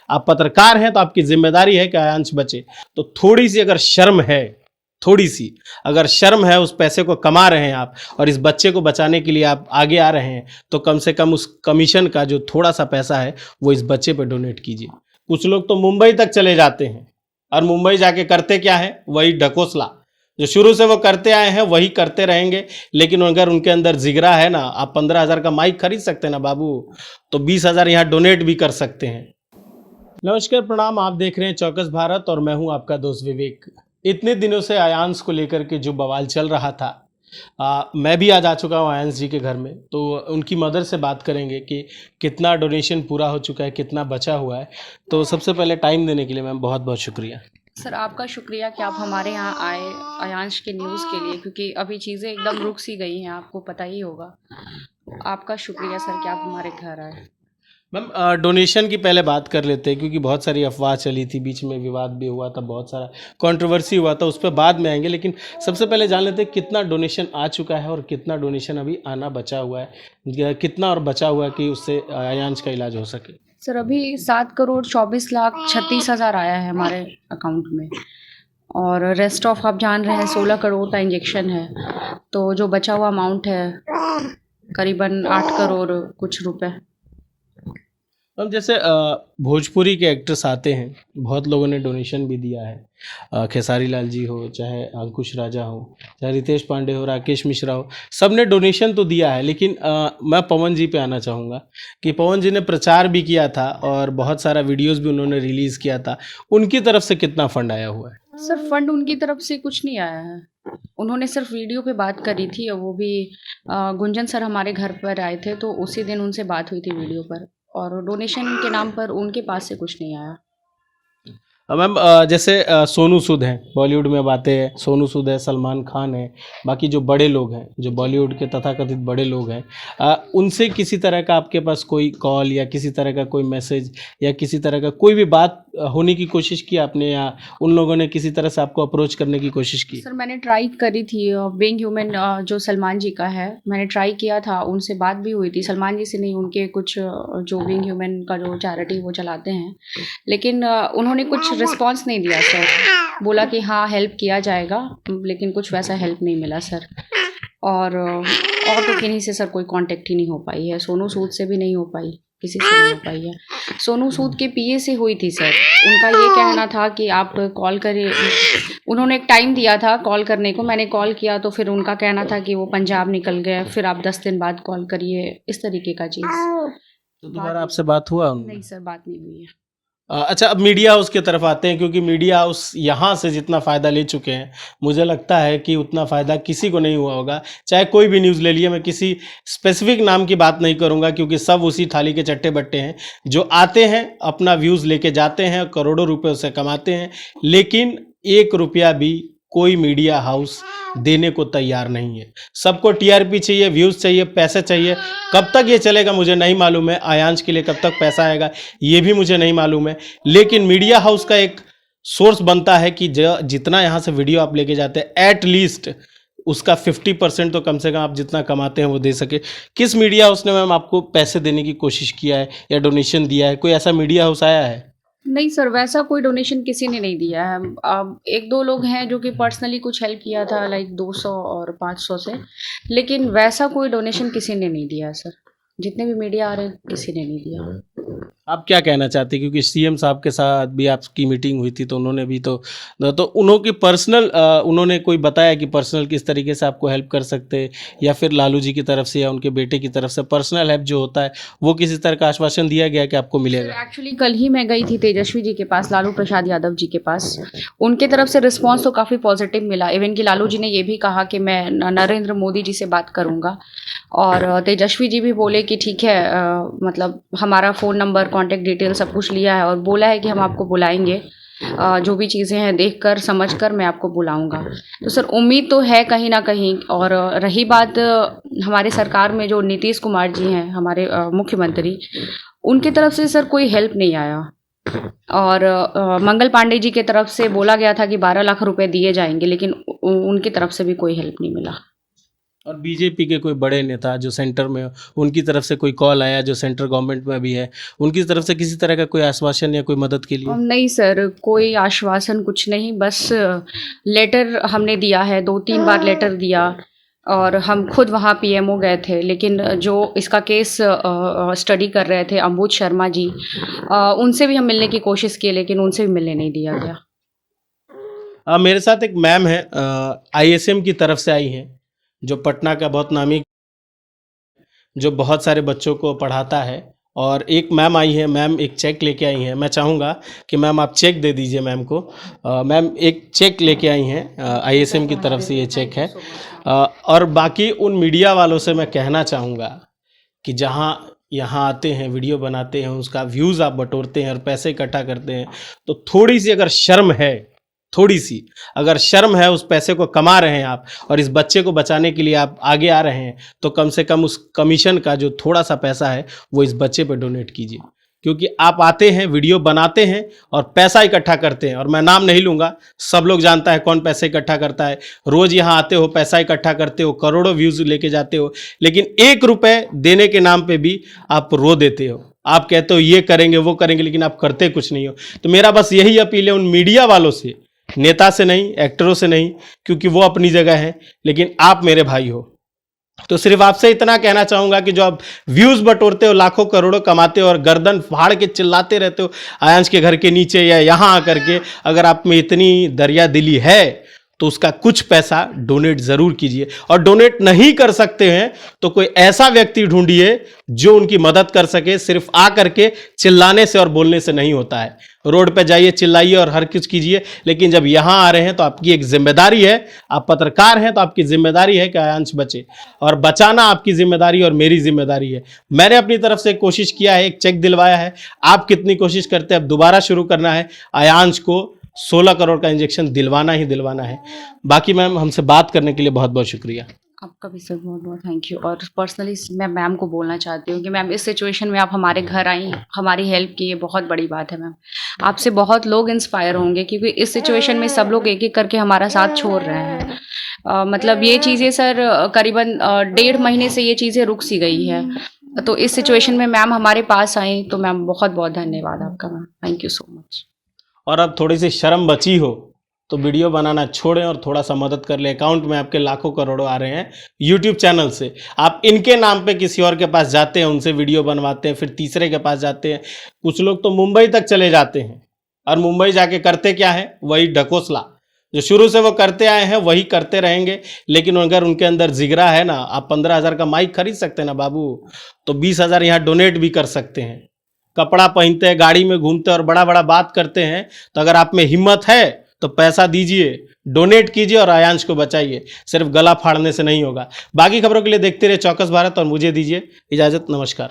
आप पत्रकार हैं तो आपकी जिम्मेदारी है कि आयांश बचे। तो थोड़ी सी अगर शर्म है, थोड़ी सी अगर शर्म है, उस पैसे को कमा रहे हैं आप और इस बच्चे को बचाने के लिए आप आगे आ रहे हैं, तो कम से कम उस कमीशन का जो थोड़ा सा पैसा है वो इस बच्चे पे डोनेट कीजिए। कुछ लोग तो मुंबई तक चले जाते हैं और मुंबई जाके करते क्या है, वही ढकोसला जो शुरू से वो करते आए हैं वही करते रहेंगे। लेकिन अगर उनके अंदर जिगरा है ना, आप 15,000 का माइक खरीद सकते हैं ना बाबू, तो 20,000 यहाँ डोनेट भी कर सकते हैं। नमस्कार, प्रणाम। आप देख रहे हैं चौकस भारत और मैं हूं आपका दोस्त विवेक। इतने दिनों से आयांश को लेकर के जो बवाल चल रहा था, मैं भी आज आ चुका हूं आयांश जी के घर में। तो उनकी मदर से बात करेंगे कि कितना डोनेशन पूरा हो चुका है, कितना बचा हुआ है। तो सबसे पहले टाइम देने के लिए मैम बहुत बहुत शुक्रिया। सर आपका शुक्रिया कि आप हमारे यहाँ आए आयांश के न्यूज़ के लिए, क्योंकि अभी चीज़ें एकदम रुक सी गई हैं, आपको पता ही होगा। आपका शुक्रिया सर कि आप हमारे घर आए। मैम डोनेशन की पहले बात कर लेते हैं, क्योंकि बहुत सारी अफवाह चली थी, बीच में विवाद भी हुआ था, बहुत सारा कंट्रोवर्सी हुआ था, उस पर बाद में आएंगे। लेकिन सबसे पहले जान लेते हैं कितना डोनेशन आ चुका है और कितना डोनेशन अभी आना बचा हुआ है, कितना और बचा हुआ है कि उससे आयांश का इलाज हो सके। सर अभी 7,24,36,36,000 आया है हमारे अकाउंट में, और रेस्ट ऑफ आप जान रहे हैं 16 करोड़ का इंजेक्शन है। तो जो बचा हुआ अमाउंट है करीबन 8 करोड़ कुछ रुपए। अब जैसे भोजपुरी के एक्ट्रेस आते हैं, बहुत लोगों ने डोनेशन भी दिया है। खेसारी लाल जी हो, चाहे अंकुश राजा हो, चाहे रितेश पांडे हो, राकेश मिश्रा हो, सब ने डोनेशन तो दिया है। लेकिन मैं पवन जी पे आना चाहूँगा कि पवन जी ने प्रचार भी किया था और बहुत सारा वीडियोस भी उन्होंने रिलीज़ किया था। उनकी तरफ से कितना फंड आया हुआ है? सर फंड उनकी तरफ से कुछ नहीं आया है। उन्होंने सिर्फ वीडियो पे बात करी थी, और वो भी गुंजन सर हमारे घर पर आए थे तो उसी दिन उनसे बात हुई थी वीडियो पर, और डोनेशन के नाम पर उनके पास से कुछ नहीं आया। मैम जैसे सोनू सूद हैं, बॉलीवुड में बातें हैं, सोनू सूद है, सलमान खान है, बाकी जो बड़े लोग हैं, जो बॉलीवुड के तथाकथित बड़े लोग हैं, उनसे किसी तरह का आपके पास कोई कॉल या किसी तरह का कोई मैसेज या किसी तरह का कोई भी बात होने की कोशिश की आपने, या उन लोगों ने किसी तरह से आपको अप्रोच करने की कोशिश की? सर मैंने ट्राई करी थी, बीइंग ह्यूमन जो सलमान जी का है, मैंने ट्राई किया था, उनसे बात भी हुई थी। सलमान जी से नहीं, उनके कुछ जो बीइंग ह्यूमन का जो चैरिटी वो चलाते हैं, लेकिन उन्होंने कुछ रिस्पॉन्स नहीं दिया सर। बोला कि हाँ हेल्प किया जाएगा, लेकिन कुछ वैसा हेल्प नहीं मिला सर। और तो किन्हीं से सर कोई कांटेक्ट ही नहीं हो पाई है। सोनू सूद से भी नहीं हो पाई, किसी से नहीं हो पाई है। सोनू सूद के पीए से हुई थी सर। उनका ये कहना था कि आप कॉल करिए, उन्होंने एक टाइम दिया था कॉल करने को। मैंने कॉल किया तो फिर उनका कहना था कि वो पंजाब निकल गए, फिर आप 10 दिन बाद कॉल करिए, इस तरीके का चीज़। तो दोबारा आपसे बात हुआ उनसे? नहीं सर, बात नहीं हुई है। अच्छा, अब मीडिया हाउस की तरफ आते हैं, क्योंकि मीडिया हाउस यहाँ से जितना फ़ायदा ले चुके हैं, मुझे लगता है कि उतना फ़ायदा किसी को नहीं हुआ होगा। चाहे कोई भी न्यूज़ ले लिए, मैं किसी स्पेसिफिक नाम की बात नहीं करूँगा, क्योंकि सब उसी थाली के चट्टे बट्टे हैं जो आते हैं, अपना व्यूज़ लेके जाते हैं, करोड़ों रुपए उससे कमाते हैं, लेकिन 1 रुपया भी कोई मीडिया हाउस देने को तैयार नहीं है। सबको टीआरपी चाहिए, व्यूज़ चाहिए, पैसे चाहिए। कब तक ये चलेगा मुझे नहीं मालूम है, आयांश के लिए कब तक पैसा आएगा ये भी मुझे नहीं मालूम है। लेकिन मीडिया हाउस का एक सोर्स बनता है कि जितना यहाँ से वीडियो आप लेके जाते हैं, एट लीस्ट उसका 50% तो कम से कम आप जितना कमाते हैं वो दे सके। किस मीडिया हाउस ने मैम आपको पैसे देने की कोशिश किया है या डोनेशन दिया है? कोई ऐसा मीडिया हाउस आया है? नहीं सर, वैसा कोई डोनेशन किसी ने नहीं दिया है। अब 1-2 लोग हैं जो कि पर्सनली कुछ हेल्प किया था, लाइक 200 और 500 से, लेकिन वैसा कोई डोनेशन किसी ने नहीं दिया सर। जितने भी मीडिया आ रहे हैं किसी ने नहीं दिया। आप क्या कहना चाहते हैं, क्योंकि सीएम साहब के साथ भी आपकी मीटिंग हुई थी, तो उन्होंने भी तो उन्होंने पर्सनल उन्होंने कोई बताया कि पर्सनल किस तरीके से आपको हेल्प कर सकते हैं, या फिर लालू जी की तरफ से या उनके बेटे की तरफ से पर्सनल हेल्प जो होता है वो किसी तरह का आश्वासन दिया गया कि आपको मिलेगा? एक्चुअली कल ही मैं गई थी तेजस्वी जी के पास, लालू प्रसाद यादव जी के पास। उनके तरफ से रिस्पांस तो काफ़ी पॉजिटिव मिला। इवन कि लालू जी ने ये भी कहा कि मैं नरेंद्र मोदी जी से बात करूंगा, और तेजस्वी जी भी बोले कि ठीक है, मतलब हमारा फ़ोन नंबर, कॉन्टैक्ट डिटेल सब कुछ लिया है, और बोला है कि हम आपको बुलाएंगे, जो भी चीज़ें हैं देख कर समझ कर मैं आपको बुलाऊंगा। तो सर उम्मीद तो है कहीं ना कहीं। और रही बात हमारे सरकार में जो नीतीश कुमार जी हैं, हमारे मुख्यमंत्री, उनकी तरफ से सर कोई हेल्प नहीं आया। और मंगल पांडे जी की तरफ से बोला गया था कि 12 लाख रुपए दिए जाएंगे, लेकिन उनकी तरफ से भी कोई हेल्प नहीं मिला। और बीजेपी के कोई बड़े नेता जो सेंटर में हो, उनकी तरफ से कोई कॉल आया जो सेंट्रल गवर्नमेंट में भी है, उनकी तरफ से किसी तरह का कोई आश्वासन या कोई मदद के लिए? नहीं सर, कोई आश्वासन कुछ नहीं, बस लेटर हमने दिया है, 2-3 बार लेटर दिया और हम खुद वहाँ पीएमओ गए थे, लेकिन जो इसका केस स्टडी कर रहे थे अम्बुज शर्मा जी, उनसे भी हम मिलने की कोशिश की, लेकिन उनसे भी मिलने नहीं दिया गया। मेरे साथ एक मैम है, आईएसएम की तरफ से आई हैं, जो पटना का बहुत नामी, जो बहुत सारे बच्चों को पढ़ाता है। और एक मैम आई है, मैम एक चेक लेके आई हैं। मैं चाहूँगा कि मैम आप चेक दे दीजिए मैम को। मैम एक चेक लेके आई हैं, आईएसएम की तरफ से ये चेक है। और बाकी उन मीडिया वालों से मैं कहना चाहूँगा कि जहाँ यहाँ आते हैं, वीडियो बनाते हैं, उसका व्यूज़ आप बटोरते हैं और पैसे इकट्ठा करते हैं, तो थोड़ी सी अगर शर्म है, थोड़ी सी अगर शर्म है, उस पैसे को कमा रहे हैं आप और इस बच्चे को बचाने के लिए आप आगे आ रहे हैं, तो कम से कम उस कमीशन का जो थोड़ा सा पैसा है वो इस बच्चे पे डोनेट कीजिए। क्योंकि आप आते हैं, वीडियो बनाते हैं और पैसा इकट्ठा करते हैं, और मैं नाम नहीं लूँगा, सब लोग जानता है कौन पैसे इकट्ठा करता है। रोज़ यहाँ आते हो, पैसा इकट्ठा करते हो, करोड़ों व्यूज़ लेके जाते हो, लेकिन 1 रुपये देने के नाम पे भी आप रो देते हो। आप कहते हो ये करेंगे वो करेंगे, लेकिन आप करते कुछ नहीं हो। तो मेरा बस यही अपील है उन मीडिया वालों से, नेता से नहीं, एक्टरों से नहीं, क्योंकि वो अपनी जगह हैं, लेकिन आप मेरे भाई हो। तो सिर्फ आपसे इतना कहना चाहूँगा कि जो आप व्यूज़ बटोरते हो, लाखों करोड़ों कमाते हो और गर्दन फाड़ के चिल्लाते रहते हो आयांश के घर के नीचे या यहाँ आकर के, अगर आप में इतनी दरिया दिली है तो उसका कुछ पैसा डोनेट ज़रूर कीजिए। और डोनेट नहीं कर सकते हैं तो कोई ऐसा व्यक्ति ढूंढिए जो उनकी मदद कर सके। सिर्फ आ करके चिल्लाने से और बोलने से नहीं होता है। रोड पे जाइए, चिल्लाइए और हर कुछ कीजिए, लेकिन जब यहाँ आ रहे हैं तो आपकी एक जिम्मेदारी है। आप पत्रकार हैं तो आपकी जिम्मेदारी है कि आयांश बचे, और बचाना आपकी जिम्मेदारी और मेरी जिम्मेदारी है। मैंने अपनी तरफ से कोशिश किया है, एक चेक दिलवाया है। आप कितनी कोशिश करते हैं? अब दोबारा शुरू करना है। आयांश को 16 करोड़ का इंजेक्शन दिलवाना ही दिलवाना है। बाकी मैम, हमसे बात करने के लिए बहुत बहुत शुक्रिया। आपका भी सर बहुत बहुत थैंक यू। और पर्सनली मैं मैम को बोलना चाहती हूँ कि मैम इस सिचुएशन में आप हमारे घर आई, हमारी हेल्प की, ये बहुत बड़ी बात है मैम। आपसे बहुत लोग इंस्पायर होंगे, क्योंकि इस सिचुएशन में सब लोग एक एक करके हमारा साथ छोड़ रहे हैं। मतलब ये चीज़ें सर करीबन 1.5 महीने से ये चीज़ें रुक सी गई है। तो इस सिचुएशन में मैम हमारे पास आई, तो मैम बहुत बहुत धन्यवाद आपका ma'am, thank you so much. और अब थोड़ी सी शर्म बची हो तो वीडियो बनाना छोड़ें और थोड़ा सा मदद कर ले। अकाउंट में आपके लाखों करोड़ों आ रहे हैं यूट्यूब चैनल से। आप इनके नाम पे किसी और के पास जाते हैं, उनसे वीडियो बनवाते हैं, फिर तीसरे के पास जाते हैं। कुछ लोग तो मुंबई तक चले जाते हैं, और मुंबई जाके करते क्या है? वही ढकोसला जो शुरू से वो करते आए हैं वही करते रहेंगे। लेकिन अगर उनके अंदर जिगरा है ना, आप 15,000 का माइक खरीद सकते हैं ना बाबू, तो 20,000 यहाँ डोनेट भी कर सकते हैं। कपड़ा पहनते हैं, गाड़ी में घूमते हैं और बड़ा बड़ा बात करते हैं, तो अगर आप में हिम्मत है तो पैसा दीजिए, डोनेट कीजिए और आयांश को बचाइए। सिर्फ गला फाड़ने से नहीं होगा। बाकी खबरों के लिए देखते रहिए चौकस भारत और मुझे दीजिए इजाज़त। नमस्कार।